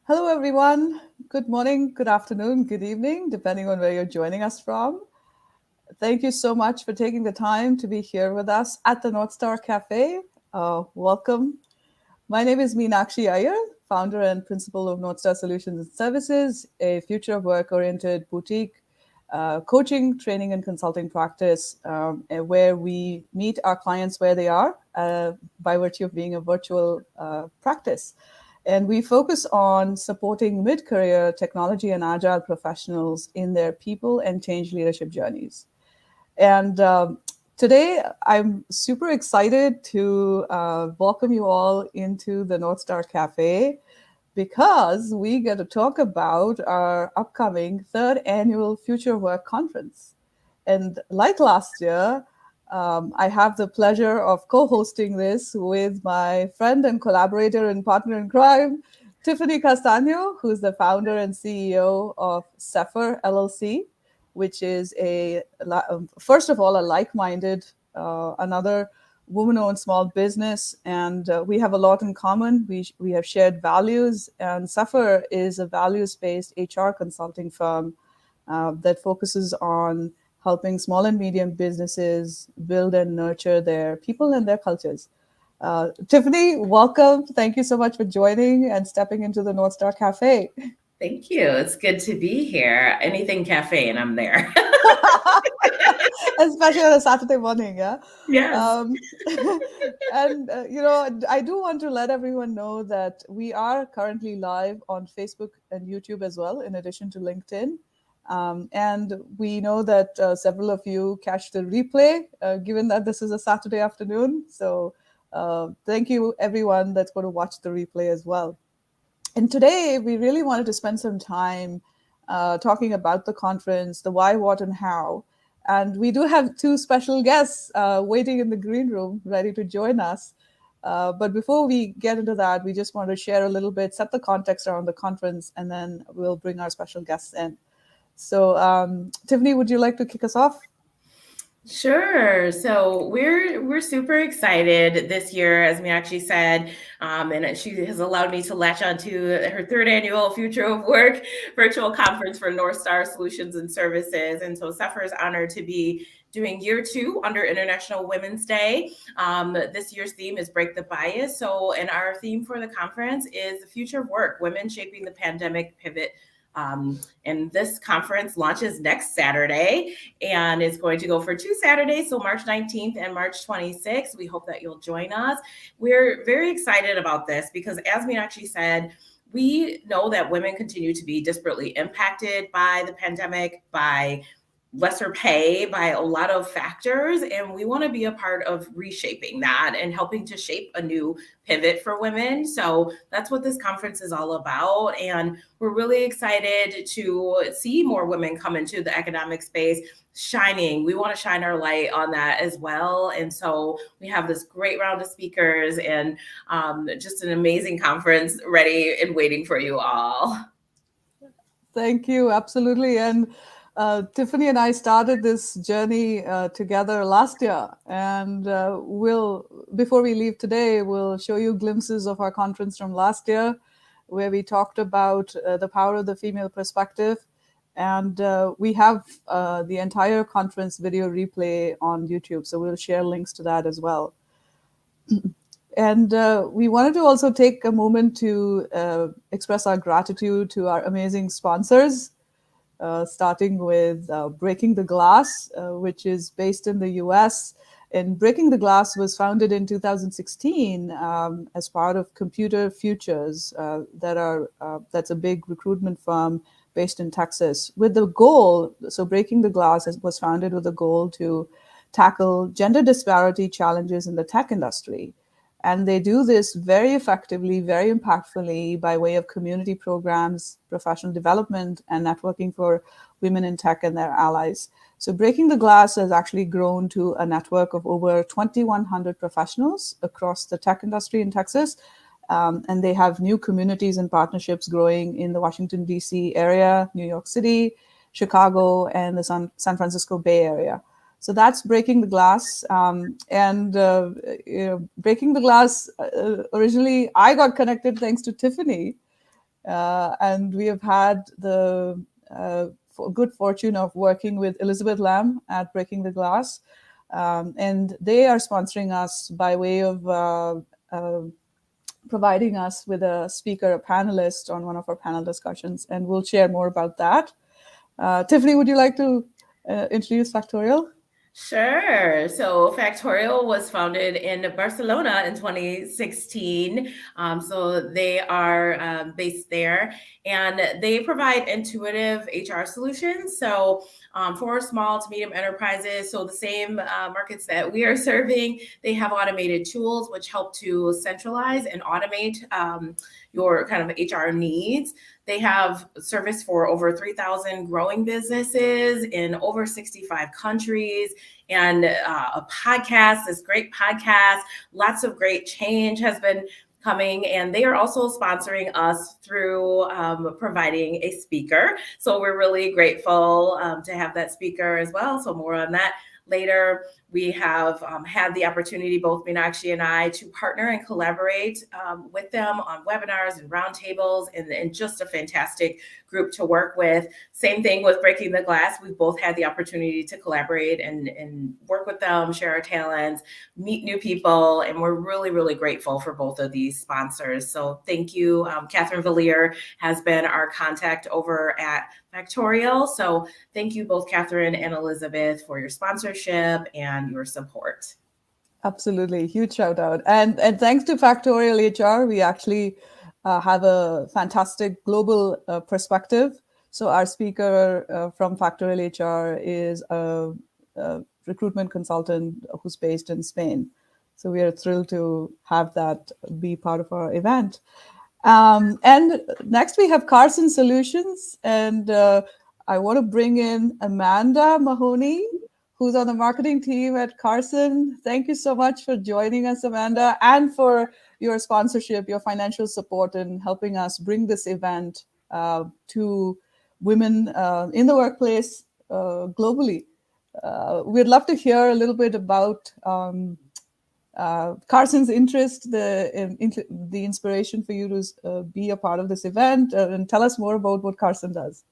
Hello, everyone. Good morning, good afternoon, good evening, depending on where you're joining us from. Thank you so much for taking the time to be here with us at the NorthStar Café. Welcome. My name is Meenakshi Iyer, founder and principal of NorthStar Solutions and Services, a future of work-oriented boutique coaching, training, and consulting practice where we meet our clients where they are by virtue of being a virtual practice. And we focus on supporting mid-career technology and agile professionals in their people and change leadership journeys. And today, I'm super excited to welcome you all into the NorthStar Cafe because we get to talk about our upcoming third annual Future Work Conference. And like last year, I have the pleasure of co-hosting this with my friend and collaborator and partner in crime, Tiffany Castano, who's the founder and CEO of CEPHR LLC, which is first of all, a like-minded, another woman-owned small business, and we have a lot in common. We have shared values, and CEPHR is a values-based HR consulting firm that focuses on helping small and medium businesses build and nurture their people and their cultures. Tiffany, welcome. Thank you so much for joining and stepping into the NorthStar Cafe. Thank you. It's good to be here. Anything cafe, and I'm there. Especially on a Saturday morning, yeah? Yes. And, I do want to let everyone know that we are currently live on Facebook and YouTube as well, in addition to LinkedIn. And we know that several of you catch the replay, given that this is a Saturday afternoon. So thank you, everyone that's going to watch the replay as well. And today, we really wanted to spend some time talking about the conference, the why, what, and how. And we do have two special guests waiting in the green room, ready to join us. But before we get into that, we just want to share a little bit, set the context around the conference, and then we'll bring our special guests in. So, Tiffany, would you like to kick us off? Sure. So we're super excited this year, as Meenakshi said, and she has allowed me to latch onto her third annual Future of Work virtual conference for NorthStar Solutions and Services. And so CEPHR is honored to be doing year 2 under International Women's Day. This year's theme is Break the Bias. So, and our theme for the conference is the future of work, women shaping the pandemic pivot. And this conference launches next Saturday, and it's going to go for 2 Saturdays, so March 19th and March 26th. We hope that you'll join us. We're very excited about this because, as Meenakshi said, we know that women continue to be disparately impacted by the pandemic, by lesser pay, by a lot of factors, and we want to be a part of reshaping that and helping to shape a new pivot for women. So that's what this conference is all about, and we're really excited to see more women come into the economic space shining. We want to shine our light on that as well, and so we have this great round of speakers and just an amazing conference ready and waiting for you all. Thank you, absolutely. And Tiffany and I started this journey together last year, and before we leave today, we'll show you glimpses of our conference from last year, where we talked about the power of the female perspective, and we have the entire conference video replay on YouTube, so we'll share links to that as well. And we wanted to also take a moment to express our gratitude to our amazing sponsors. Starting with Breaking the Glass, which is based in the US. And Breaking the Glass was founded in 2016 as part of Computer Futures, that's a big recruitment firm based in Texas, with the goal. So Breaking the Glass was founded with the goal to tackle gender disparity challenges in the tech industry. And they do this very effectively, very impactfully by way of community programs, professional development, and networking for women in tech and their allies. So Breaking the Glass has actually grown to a network of over 2,100 professionals across the tech industry in Texas. And they have new communities and partnerships growing in the Washington, D.C. area, New York City, Chicago, and the San Francisco Bay Area. So that's Breaking the Glass. Breaking the Glass, originally I got connected thanks to Tiffany. And we have had the good fortune of working with Elizabeth Lamb at Breaking the Glass. And they are sponsoring us by way of providing us with a speaker, a panelist on one of our panel discussions. And we'll share more about that. Tiffany, would you like to introduce Factorial? Sure. So Factorial was founded in Barcelona in 2016. So they are based there, and they provide intuitive HR solutions. So for small to medium enterprises, so the same markets that we are serving, they have automated tools which help to centralize and automate your kind of HR needs. They have service for over 3,000 growing businesses in over 65 countries, and a podcast, this great podcast. Lots of great change has been coming, and they are also sponsoring us through providing a speaker. So we're really grateful to have that speaker as well. So more on that later. We have had the opportunity, both Meenakshi and I, to partner and collaborate with them on webinars and roundtables, and just a fantastic group to work with. Same thing with Breaking the Glass. We've both had the opportunity to collaborate and work with them, share our talents, meet new people, and we're really, really grateful for both of these sponsors. So thank you. Catherine Valier has been our contact over at Factorial. So thank you both, Catherine and Elizabeth, for your sponsorship and your support. Absolutely. Huge shout out. And thanks to Factorial HR, we actually have a fantastic global perspective. So our speaker from Factorial HR is a recruitment consultant who's based in Spain. So we are thrilled to have that be part of our event. And next we have Carson Solutions, and I want to bring in Amanda Mahoney, who's on the marketing team at Carson. Thank you so much for joining us, Amanda, and for your sponsorship, your financial support in helping us bring this event to women in the workplace globally. We'd love to hear a little bit about Carson's interest, the inspiration for you to be a part of this event, and tell us more about what Carson does.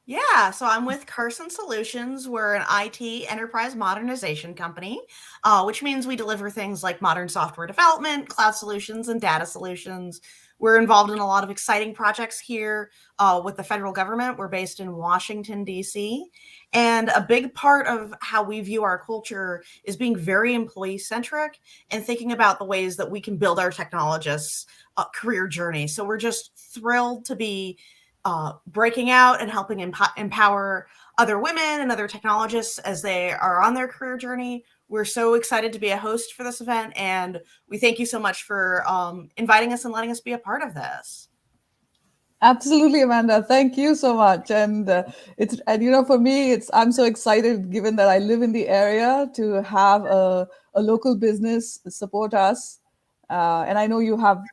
Yeah, so I'm with Carson Solutions. We're an IT enterprise modernization company, which means we deliver things like modern software development, cloud solutions, and data solutions. We're involved in a lot of exciting projects here with the federal government. We're based in Washington, D.C. And a big part of how we view our culture is being very employee-centric and thinking about the ways that we can build our technologists' career journey. So we're just thrilled to be breaking out and helping empower other women and other technologists as they are on their career journey. We're so excited to be a host for this event, and we thank you so much for inviting us and letting us be a part of this. Absolutely, Amanda. Thank you so much. And for me, I'm so excited, given that I live in the area, to have a local business support us. And I know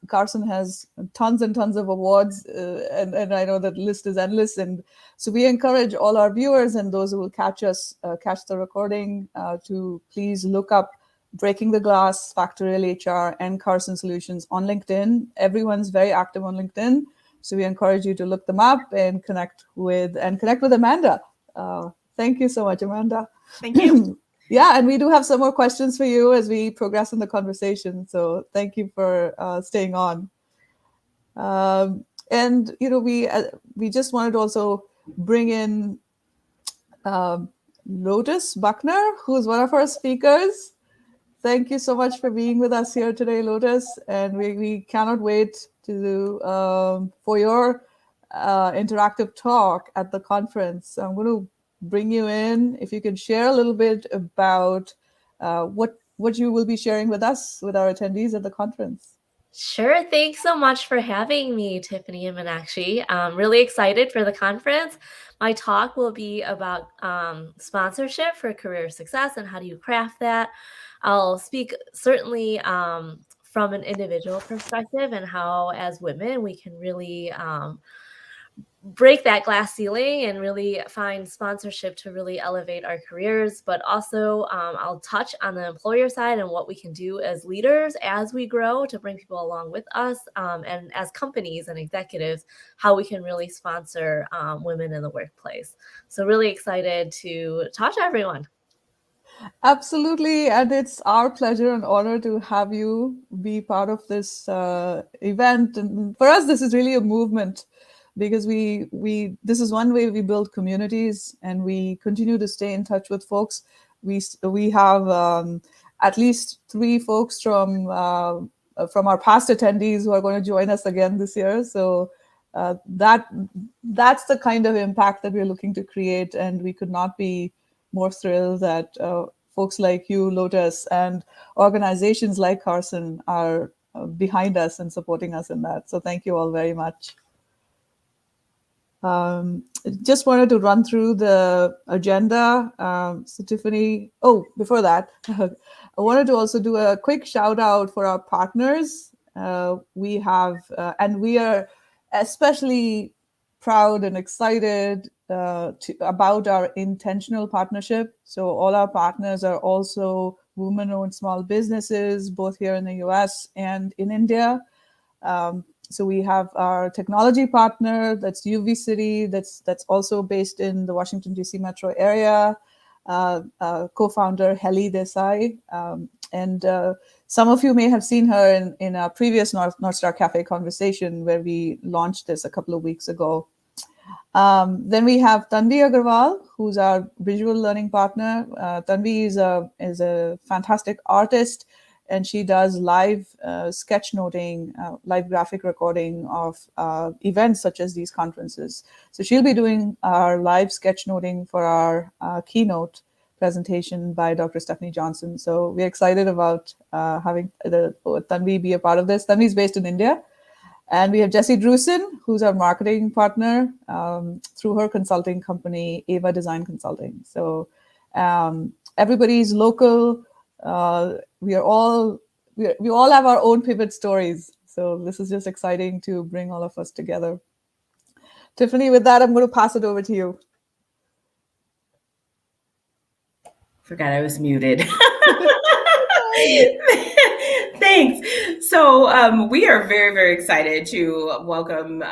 Carson has tons and tons of awards, and I know that list is endless. And so we encourage all our viewers and those who will catch the recording, to please look up Breaking the Glass, Factorial HR, and Carson Solutions on LinkedIn. Everyone's very active on LinkedIn. So we encourage you to look them up and connect with Amanda. Thank you so much, Amanda. Thank you. Yeah, and we do have some more questions for you as we progress in the conversation. So thank you for staying on. And we just wanted to also bring in Lotus Buckner, who's one of our speakers. Thank you so much for being with us here today, Lotus. And we cannot wait for your interactive talk at the conference. I'm going to bring you in. If you could share a little bit about what you will be sharing with us, with our attendees at the conference. Sure. Thanks so much for having me, Tiffany and Meenakshi. I'm really excited for the conference. My talk will be about sponsorship for career success and how do you craft that. I'll speak certainly from an individual perspective and how, as women, we can really break that glass ceiling and really find sponsorship to really elevate our careers. But also I'll touch on the employer side and what we can do as leaders as we grow to bring people along with us, and as companies and executives, how we can really sponsor women in the workplace. So really excited to talk to everyone. Absolutely, and it's our pleasure and honor to have you be part of this event. And for us, this is really a movement, because we this is one way we build communities, and we continue to stay in touch with folks. We have at least 3 folks from our past attendees who are going to join us again this year. So that's the kind of impact that we're looking to create, and we could not be more thrilled that folks like you, Lotus, and organizations like Carson are behind us and supporting us in that. So thank you all very much. Just wanted to run through the agenda. So Tiffany, before that, I wanted to also do a quick shout out for our partners. We have, and we are especially proud and excited about our intentional partnership. So all our partners are also women-owned small businesses, both here in the US and in India. So we have our technology partner, that's UV City, that's also based in the Washington, D.C. metro area, co-founder Heli Desai. And some of you may have seen her in a previous NorthStar Café conversation where we launched this a couple of weeks ago. Then we have Tanvi Agarwal, who's our visual learning partner. Tanvi is a fantastic artist, and she does live sketchnoting, live graphic recording of events such as these conferences. So she'll be doing our live sketchnoting for our keynote presentation by Dr. Stephanie Johnson. So we're excited about having Tanvi be a part of this. Tanvi is based in India. And we have Jessie Drusen, who's our marketing partner through her consulting company, Ava Design Consulting. So everybody's local. We all have our own pivot stories. So this is just exciting to bring all of us together. Tiffany, with that, I'm going to pass it over to you. Forgot I was muted. Thanks. So we are very, very excited to welcome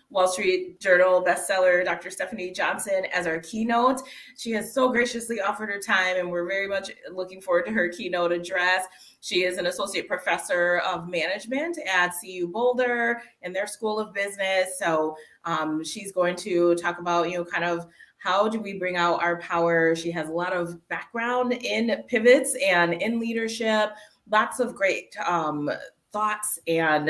Wall Street Journal bestseller Dr. Stephanie Johnson as our keynote. She has so graciously offered her time, and we're very much looking forward to her keynote address. She is an associate professor of management at CU Boulder in their School of Business. So she's going to talk about, kind of how do we bring out our power. She has a lot of background in pivots and in leadership, lots of great thoughts and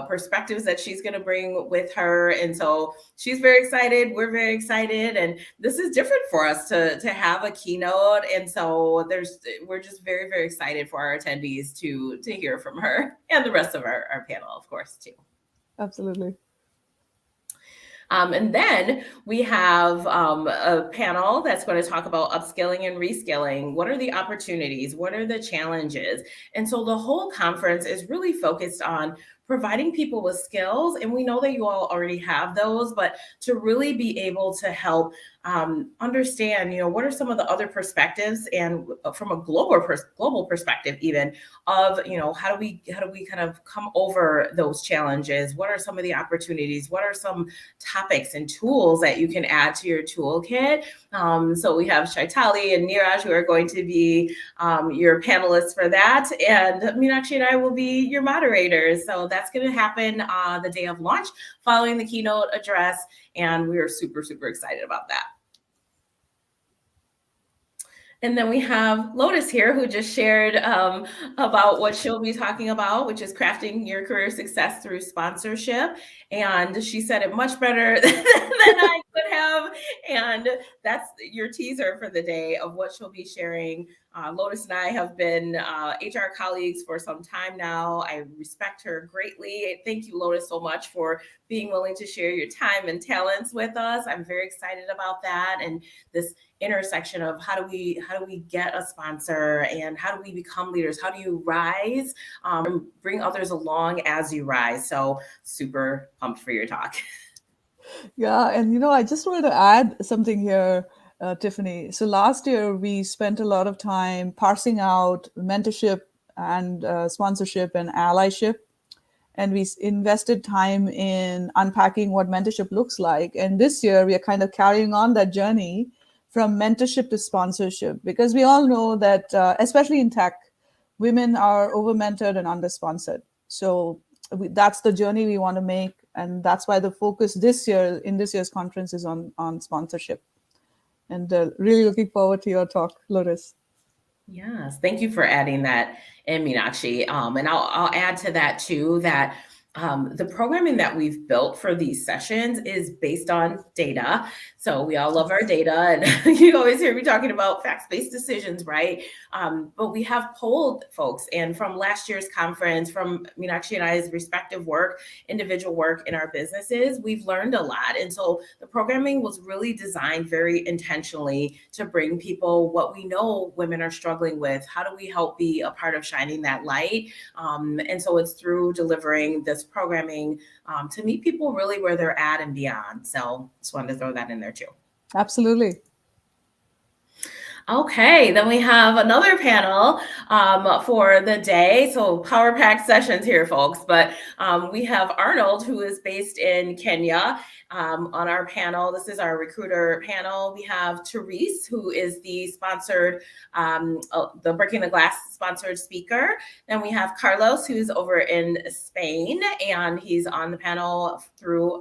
perspectives that she's going to bring with her. And so she's very excited. We're very excited. And this is different for us to have a keynote. And so we're just very, very excited for our attendees to hear from her and the rest of our panel, of course, too. Absolutely. And then we have a panel that's going to talk about upskilling and reskilling. What are the opportunities? What are the challenges? And so the whole conference is really focused on providing people with skills. And we know that you all already have those, but to really be able to help understand, what are some of the other perspectives, and from a global perspective, even of, how do we kind of come over those challenges? What are some of the opportunities? What are some topics and tools that you can add to your toolkit? So we have Shaitali and Neeraj who are going to be your panelists for that. And Meenakshi and I will be your moderators. So that's going to happen the day of launch following the keynote address. And we are super, super excited about that. And then we have Lotus here, who just shared about what she'll be talking about, which is crafting your career success through sponsorship. And she said it much better than I could have. And that's your teaser for the day of what she'll be sharing. Lotus and I have been HR colleagues for some time now. I respect her greatly. Thank you, Lotus, so much for being willing to share your time and talents with us. I'm very excited about that. And this intersection of how do we get a sponsor, and how do we become leaders? How do you rise and bring others along as you rise? So super pumped for your talk. Yeah, and I just wanted to add something here, Tiffany. So last year we spent a lot of time parsing out mentorship and sponsorship and allyship, and we invested time in unpacking what mentorship looks like. And this year we are kind of carrying on that journey from mentorship to sponsorship, because we all know that, especially in tech, women are over mentored and under sponsored. So that's the journey we want to make, and that's why the focus this year in this year's conference is on sponsorship. And really looking forward to your talk, Lotus. Yes, thank you for adding that in, Meenakshi. And I'll add to that too that the programming that we've built for these sessions is based on data. So we all love our data, and you always hear me talking about facts-based decisions, right? But we have polled folks, and from last year's conference, from Meenakshi and I's respective work, individual work in our businesses, we've learned a lot. And so the programming was really designed very intentionally to bring people what we know women are struggling with. How do we help be a part of shining that light? And so it's through delivering this programming to meet people really where they're at and beyond. So just wanted to throw that in there too. Absolutely. Okay, then we have another panel for the day. So power-packed sessions here, folks. But we have Arnold, who is based in Kenya, on our panel. This is our recruiter panel. We have Therese, who is the sponsored, the Breaking the Glass sponsored speaker. Then we have Carlos, who's over in Spain, and he's on the panel through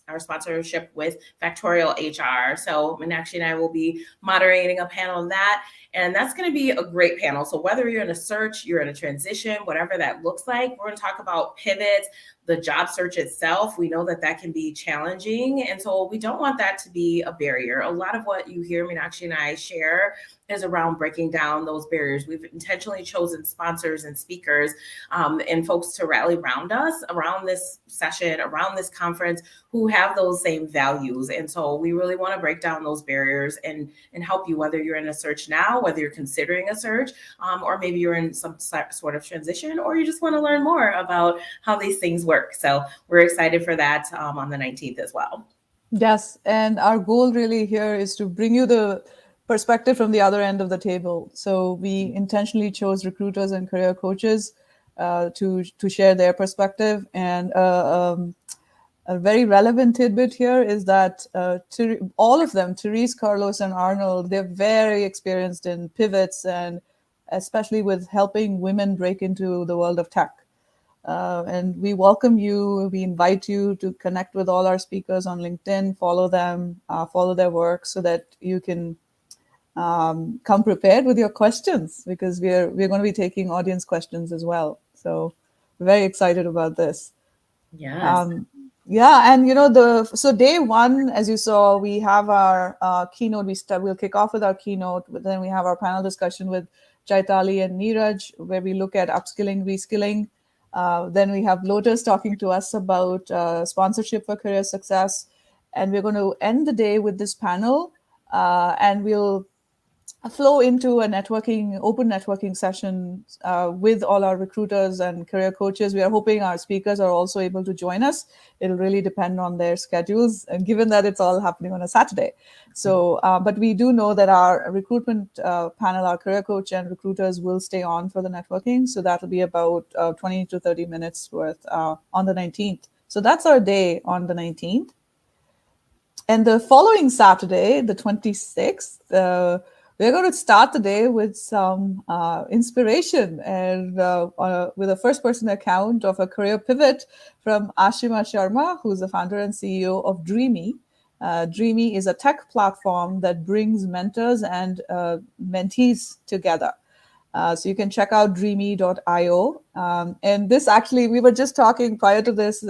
our sponsorship with Factorial HR. So Meenakshi and I will be moderating a panel on that. And that's going to be a great panel. So whether you're in a search, you're in a transition, whatever that looks like, we're going to talk about pivots, the job search itself. We know that that can be challenging. And so we don't want that to be a barrier. A lot of what you hear Meenakshi and I share is around breaking down those barriers. We've intentionally chosen sponsors and speakers and folks to rally around us, around this session, around this conference, who have those same values. And so we really want to break down those barriers and help you, whether you're in a search now, whether you're considering a search, or maybe you're in some sort of transition, or you just want to learn more about how these things work. So we're excited for that on the 19th as well. Yes, and our goal really here is to bring you the perspective from the other end of the table. So we intentionally chose recruiters and career coaches to share their perspective. And a very relevant tidbit here is that all of them, Therese, Carlos, and Arnold, they're very experienced in pivots, and especially with helping women break into the world of tech. And we welcome you. We invite you to connect with all our speakers on LinkedIn, follow them, follow their work, so that you can come prepared with your questions, because we're going to be taking audience questions as well. So we're very excited about this. Yes. Yeah, and so day one, as you saw, we have our keynote. We'll kick off with our keynote, but then we have our panel discussion with Chaitali and Neeraj, where we look at upskilling, reskilling. Then we have Lotus talking to us about sponsorship for career success, and we're going to end the day with this panel, and we'll flow into a open networking session with all our recruiters and career coaches. We are hoping our speakers are also able to join us. It'll really depend on their schedules, and given that it's all happening on a Saturday. So, but we do know that our recruitment panel, our career coach and recruiters, will stay on for the networking. So that'll be about 20 to 30 minutes worth on the 19th. So that's our day on the 19th. And the following Saturday, the 26th, we're going to start the day with some inspiration, and with a first-person account of a career pivot from Ashima Sharma, who's the founder and CEO of Dreamy. Dreamy is a tech platform that brings mentors and mentees together. So you can check out dreamy.io. And this actually, we were just talking prior to this,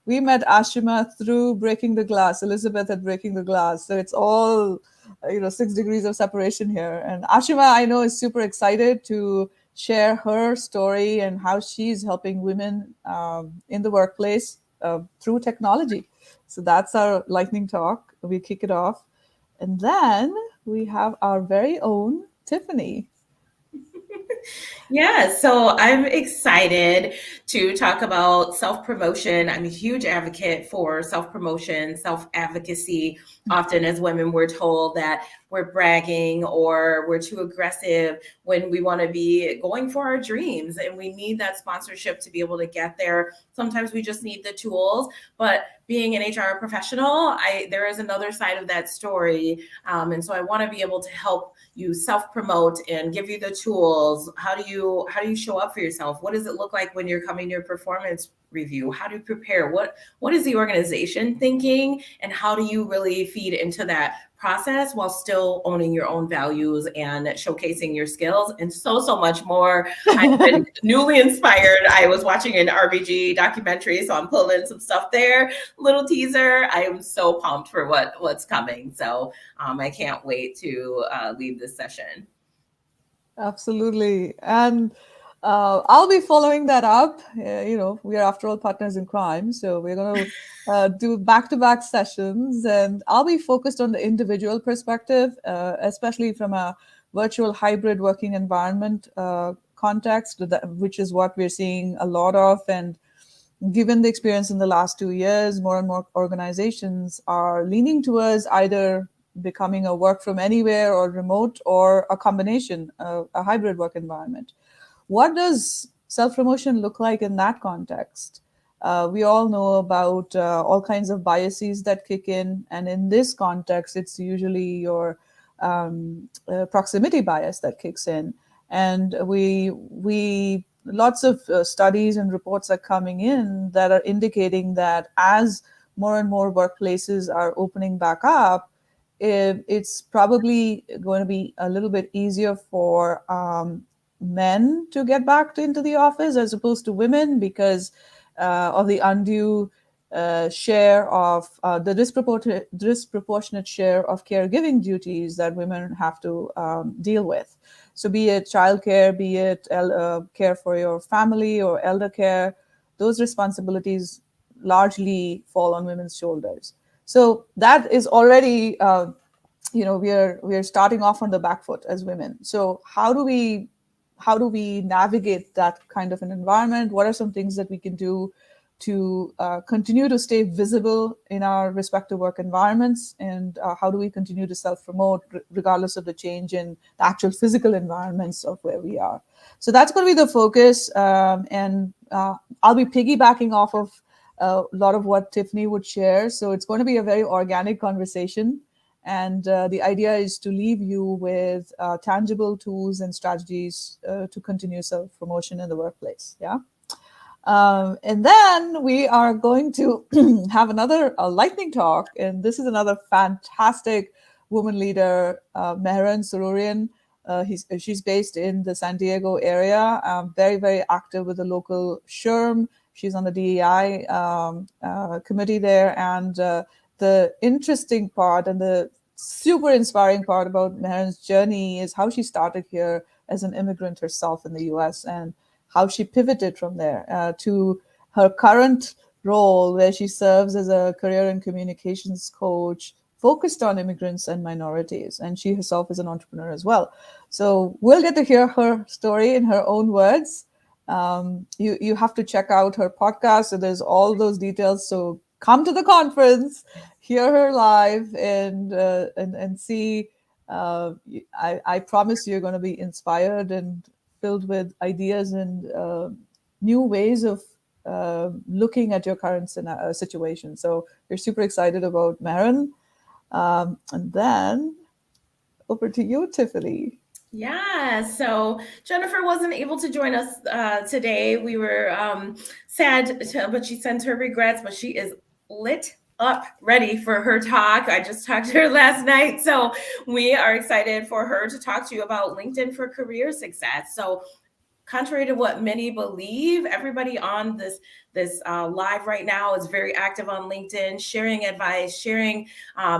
we met Ashima through Breaking the Glass, Elizabeth at Breaking the Glass. So it's all, 6 degrees of separation here. And Ashima, I know, is super excited to share her story and how she's helping women in the workplace through technology. So that's our lightning talk. We kick it off. And then we have our very own Tiffany. Yeah, so I'm excited to talk about self-promotion. I'm a huge advocate for self-promotion, self-advocacy. Often as women, we're told that we're bragging or we're too aggressive when we want to be going for our dreams, and we need that sponsorship to be able to get there. Sometimes we just need the tools, but being an HR professional, there is another side of that story. And so I want to be able to help you self-promote and give you the tools. How do you show up for yourself? What does it look like when you're coming to your performance review? How do you prepare? What is the organization thinking? And how do you really feed into that process while still owning your own values and showcasing your skills, and so much more. I've been newly inspired. I was watching an RBG documentary, so I'm pulling some stuff there. Little teaser. I am so pumped for what's coming. So I can't wait to leave this session. Absolutely. And I'll be following that up. We are, after all, partners in crime. So we're going to do back-to-back sessions. And I'll be focused on the individual perspective, especially from a virtual hybrid working environment context, which is what we're seeing a lot of. And given the experience in the last 2 years, more and more organizations are leaning towards either becoming a work from anywhere or remote, or a combination, a hybrid work environment. What does self-promotion look like in that context? We all know about all kinds of biases that kick in. And in this context, it's usually your proximity bias that kicks in. And we lots of studies and reports are coming in that are indicating that as more and more workplaces are opening back up, it's probably going to be a little bit easier for men to get back into the office as opposed to women, because of the undue share of the disproportionate share of caregiving duties that women have to deal with. So be it childcare, be it care for your family or elder care, those responsibilities largely fall on women's shoulders. So that is already, we are starting off on the back foot as women. So how do we navigate that kind of an environment? What are some things that we can do to continue to stay visible in our respective work environments? And how do we continue to self-promote regardless of the change in the actual physical environments of where we are? So that's going to be the focus. And I'll be piggybacking off of a lot of what Tiffany would share. So it's going to be a very organic conversation. And the idea is to leave you with tangible tools and strategies to continue self-promotion in the workplace. Yeah. And then we are going to have another lightning talk. And this is another fantastic woman leader, Mehran Sororian. She's based in the San Diego area, very, very active with the local SHRM. She's on the DEI committee there. And the interesting part and the super inspiring part about Mehran's journey is how she started here as an immigrant herself in the US, and how she pivoted from there to her current role, where she serves as a career and communications coach focused on immigrants and minorities. And she herself is an entrepreneur as well. So we'll get to hear her story in her own words. You have to check out her podcast. So there's all those details. So come to the conference, hear her live, and see. I promise you're going to be inspired and filled with ideas and new ways of looking at your current situation. So we're super excited about Mehran. And then over to you, Tiffany. Yeah, so Jennifer wasn't able to join us today. We were sad, but she sent her regrets, but she is lit up, ready for her talk. I just talked to her last night. So we are excited for her to talk to you about LinkedIn for career success. So contrary to what many believe, everybody on this live right now is very active on LinkedIn, sharing advice, sharing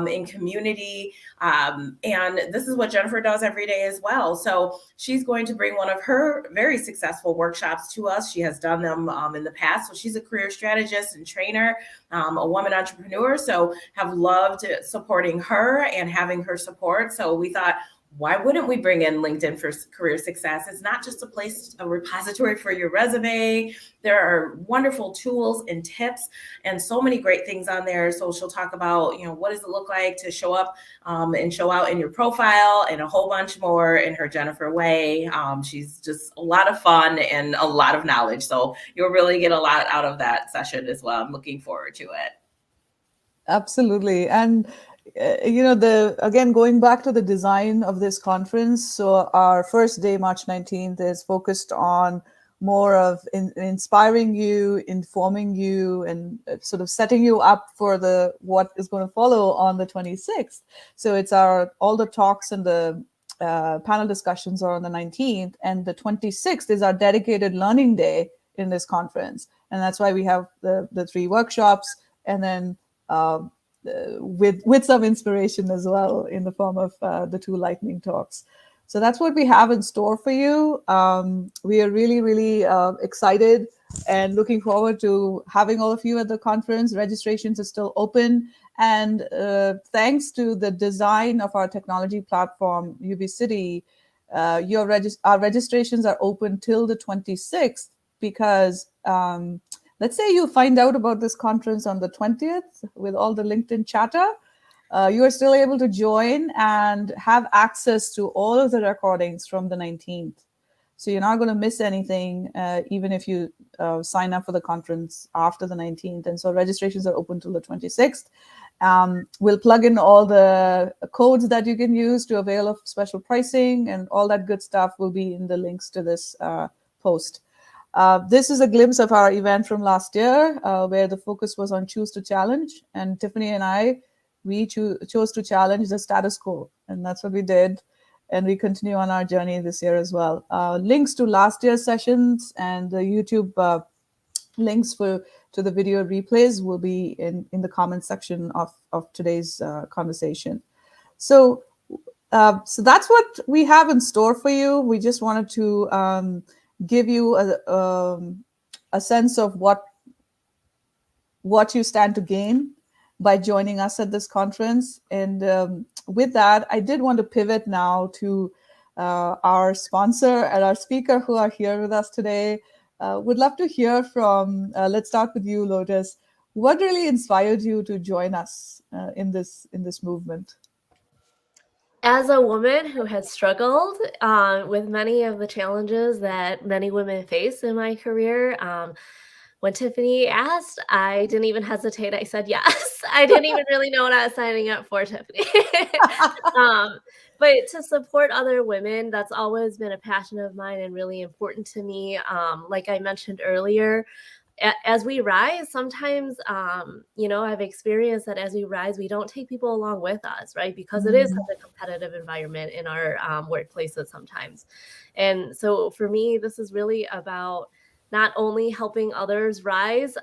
in community. And this is what Jennifer does every day as well. So she's going to bring one of her very successful workshops to us. She has done them in the past. So she's a career strategist and trainer, a woman entrepreneur. So have loved supporting her and having her support. So we thought, why wouldn't we bring in LinkedIn for career success? It's not just a repository for your resume. There are wonderful tools and tips and so many great things on there. So she'll talk about, what does it look like to show up and show out in your profile, and a whole bunch more in her Jennifer way. She's just a lot of fun and a lot of knowledge. So you'll really get a lot out of that session as well. I'm looking forward to it. Absolutely. And again, going back to the design of this conference, so our first day, March 19th, is focused on more of inspiring you, informing you, and sort of setting you up for what is going to follow on the 26th. So it's all the talks and the panel discussions are on the 19th, and the 26th is our dedicated learning day in this conference. And that's why we have the 3 workshops, and then with some inspiration as well in the form of the 2 lightning talks. So that's what we have in store for you. We are really, really excited and looking forward to having all of you at the conference. Registrations are still open. And thanks to the design of our technology platform, UB City, our registrations are open till the 26th, because let's say you find out about this conference on the 20th with all the LinkedIn chatter. You are still able to join and have access to all of the recordings from the 19th. So you're not going to miss anything, even if you sign up for the conference after the 19th. And so registrations are open till the 26th. We'll plug in all the codes that you can use to avail of special pricing, and all that good stuff will be in the links to this post. This is a glimpse of our event from last year, where the focus was on choose to challenge. And Tiffany and we chose to challenge the status quo. And that's what we did. And we continue on our journey this year as well. Links to last year's sessions and the YouTube links to the video replays will be in the comment section of today's conversation. So that's what we have in store for you. We just wanted to give you a sense of what you stand to gain by joining us at this conference. And with that, I did want to pivot now to our sponsor and our speaker who are here with us today. Would love to hear from, let's start with you, Lotus. What really inspired you to join us in this movement? As a woman who has struggled with many of the challenges that many women face in my career, when Tiffany asked, I didn't even hesitate. I said yes. I didn't even really know what I was signing up for, Tiffany. But to support other women, that's always been a passion of mine and really important to me. Like I mentioned earlier, as we rise, sometimes, I've experienced that as we rise, we don't take people along with us, right? Because it is such a competitive environment in our workplaces sometimes. And so for me, this is really about not only helping others rise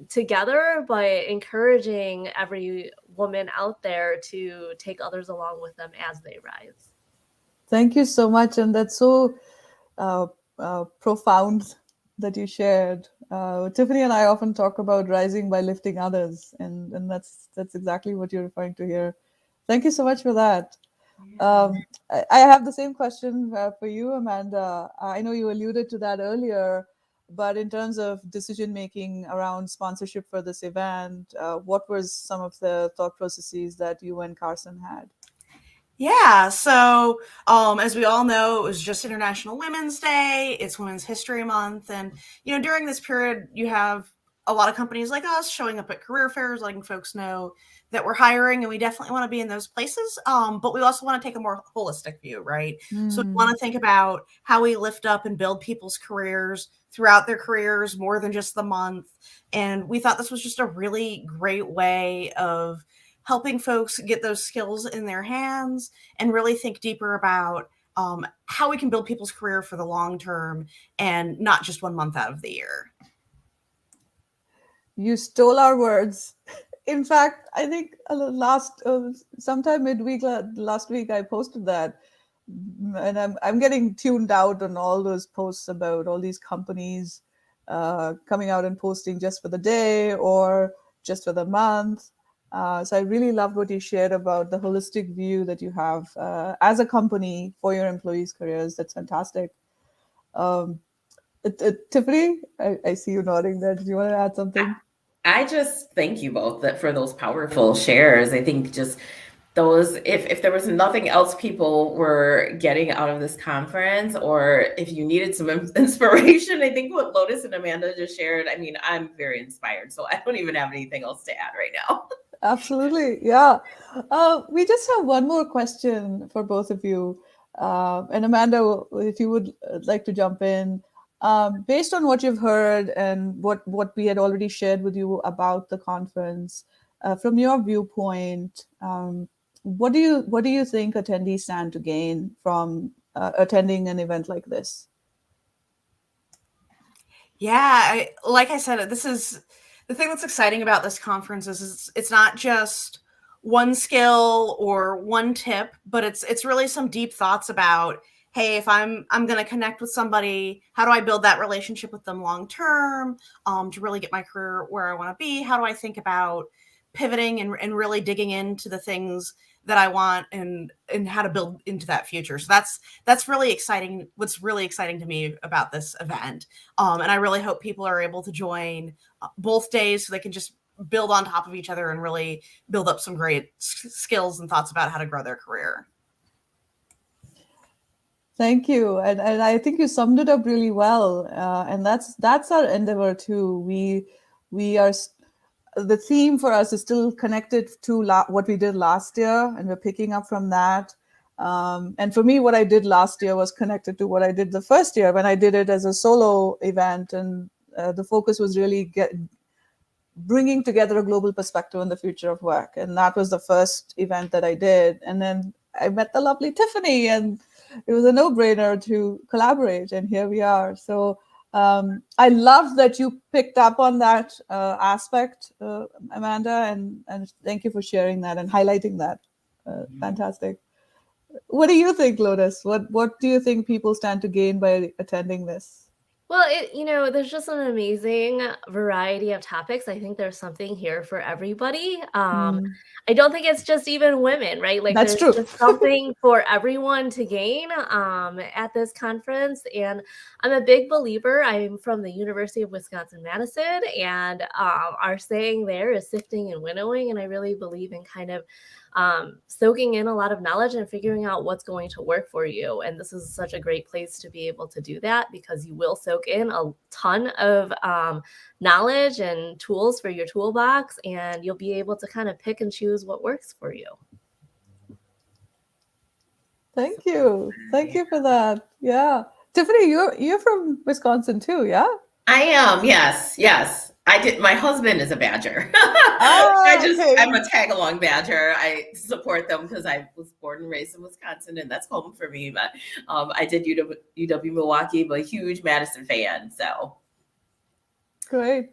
together, but encouraging every woman out there to take others along with them as they rise. Thank you so much. And that's so profound that you shared. Tiffany and I often talk about rising by lifting others, and that's exactly what you're referring to here. Thank you so much for that. I have the same question for you, Amanda. I know you alluded to that earlier, but in terms of decision making around sponsorship for this event, what was some of the thought processes that you and Carson had? Yeah, so as we all know, it was just International Women's Day. It's Women's History Month. And, during this period, you have a lot of companies like us showing up at career fairs, letting folks know that we're hiring, and we definitely want to be in those places. But we also want to take a more holistic view, right? So we want to think about how we lift up and build people's careers throughout their careers more than just the month. And we thought this was just a really great way of helping folks get those skills in their hands and really think deeper about how we can build people's career for the long term and not just 1 month out of the year. You stole our words. In fact, I think sometime midweek last week, I posted that. And I'm getting tuned out on all those posts about all these companies coming out and posting just for the day or just for the month. So I really loved what you shared about the holistic view that you have as a company for your employees' careers. That's fantastic. Tiffany, I see you nodding there. Did you want to add something? I just thank you both for those powerful shares. I think just those, if there was nothing else people were getting out of this conference, or if you needed some inspiration, I think what Lotus and Amanda just shared, I mean, I'm very inspired. So I don't even have anything else to add right now. Absolutely. Yeah. We just have one more question for both of you. And Amanda, if you would like to jump in, based on what you've heard and what we had already shared with you about the conference, from your viewpoint, what do you think attendees stand to gain from attending an event like this? Yeah, like I said, this is the thing that's exciting about this conference is it's not just one skill or one tip, but it's really some deep thoughts about, hey, if I'm going to connect with somebody, how do I build that relationship with them long term, to really get my career where I want to be? How do I think about pivoting and really digging into the things that I want and how to build into that future? So that's really exciting. What's really exciting to me about this event, and I really hope people are able to join both days so they can just build on top of each other and really build up some great skills and thoughts about how to grow their career. Thank you, and I think you summed it up really well, and that's our endeavor too. We are. The theme for us is still connected to what we did last year, and we're picking up from that. And for me, what I did last year was connected to what I did the first year when I did it as a solo event. And the focus was really bringing together a global perspective on the future of work. And that was the first event that I did. And then I met the lovely Tiffany, and it was a no-brainer to collaborate. And here we are. So I love that you picked up on that aspect, Amanda, and thank you for sharing that and highlighting that. Fantastic. What do you think, Lotus? What do you think people stand to gain by attending this? Well, there's just an amazing variety of topics. I think there's something here for everybody. I don't think it's just even women, right? Like That's there's true. just something for everyone to gain at this conference. And I'm a big believer. I'm from the University of Wisconsin-Madison, and our saying there is sifting and winnowing. And I really believe in kind of soaking in a lot of knowledge and figuring out what's going to work for you. And this is such a great place to be able to do that, because you will soak in a ton of knowledge and tools for your toolbox, and you'll be able to kind of pick and choose what works for you. Thank you. Thank you for that. Yeah. Tiffany, you're from Wisconsin too, yeah? I am, yes. I did. My husband is a Badger. Okay. I'm a tag-along Badger. I support them because I was born and raised in Wisconsin, and that's home for me. But I did UW Milwaukee, but a huge Madison fan. So Great.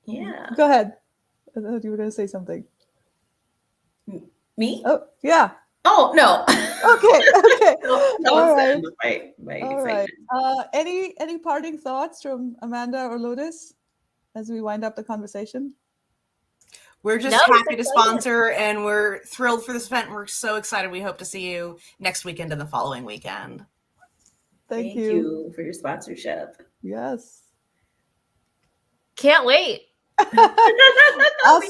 yeah. Go ahead. I thought you were going to say something. Me? Oh, yeah. Oh no. Okay. No, All right. My All right. Any parting thoughts from Amanda or Lotus as we wind up the conversation? We're just happy to sponsor, and we're thrilled for this event. We're so excited. We hope to see you next weekend and the following weekend. Thank you for your sponsorship. Yes. Can't wait. Us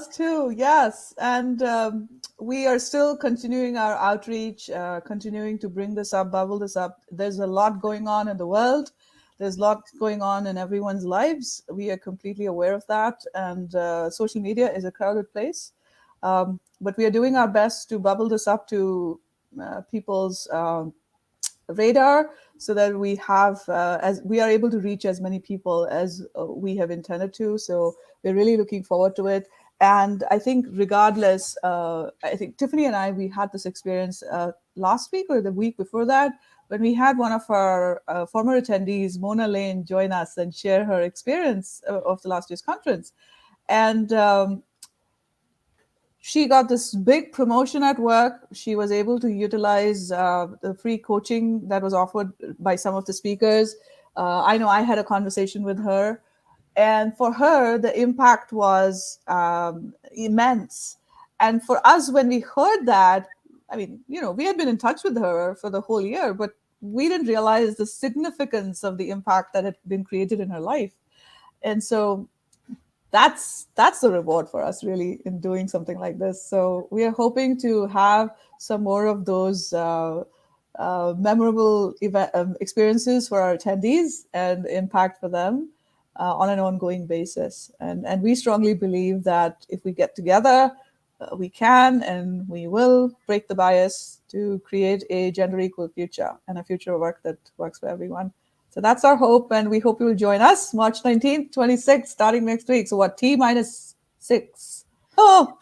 too. Yes. And we are still continuing our outreach, continuing to bring this up, bubble this up. There's a lot going on in the world. There's lots going on in everyone's lives. We are completely aware of that. And social media is a crowded place. But we are doing our best to bubble this up to people's radar, so that we have, as we are able to reach as many people as we have intended to. So we're really looking forward to it. And I think regardless, I think Tiffany and we had this experience last week or the week before that, when we had one of our former attendees, Mona Lane, join us and share her experience of the last year's conference. And she got this big promotion at work. She was able to utilize the free coaching that was offered by some of the speakers. I know I had a conversation with her, And for her, the impact was immense. And for us, when we heard that, I mean, we had been in touch with her for the whole year, but we didn't realize the significance of the impact that had been created in her life. And so that's the reward for us, really, in doing something like this. So we are hoping to have some more of those memorable experiences for our attendees and impact for them on an ongoing basis. And we strongly believe that if we get together, we can and we will break the bias to create a gender equal future and a future of work that works for everyone. So that's our hope, and we hope you will join us March 19th, 26th, starting next week. So what, T-6? Oh,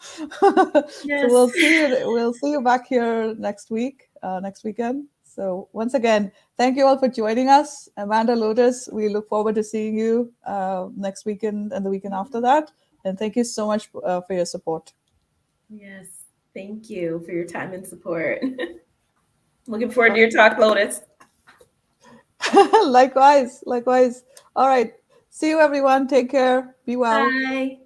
Yes. So we'll see you back here next weekend. So once again, thank you all for joining us. Amanda, Lotus, we look forward to seeing you next weekend and the weekend after that. And thank you so much for your support. Yes, thank you for your time and support. Looking forward to your talk, Lotus. Likewise. All right. See you, everyone. Take care. Be well. Bye.